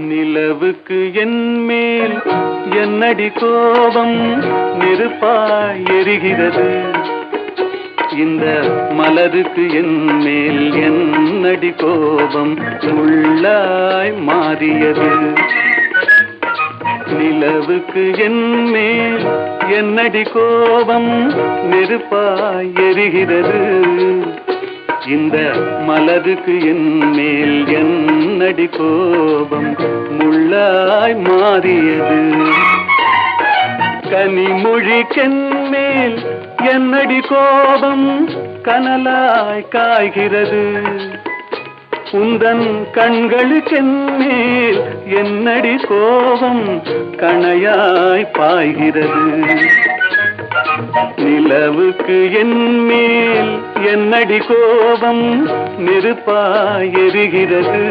நிலவுக்கு என் மேல் என்னடி கோபம் நெருப்பாய் எரிகிறது. இந்த மலருக்கு என் மேல் என்னடி கோபம் முள்ளாய் மாறியது. நிலவுக்கு என் மேல் என்னடி கோபம் நெருப்பாய் எரிகிறது. இந்த மலருக்கு என் மேல் என்னடி கோபம் முள்ளாய் மாறியது. கனிமொழிக்கென் மேல் என்னடி கோபம் கனலாய் காய்கிறது. உந்தன் கண்களுக்கென் மேல் என்னடி கோபம் கணையாய் பாய்கிறது. நிலவுக்கு என் மேல் என்னடி கோபம் நெருப்பாய் எரிகிறது.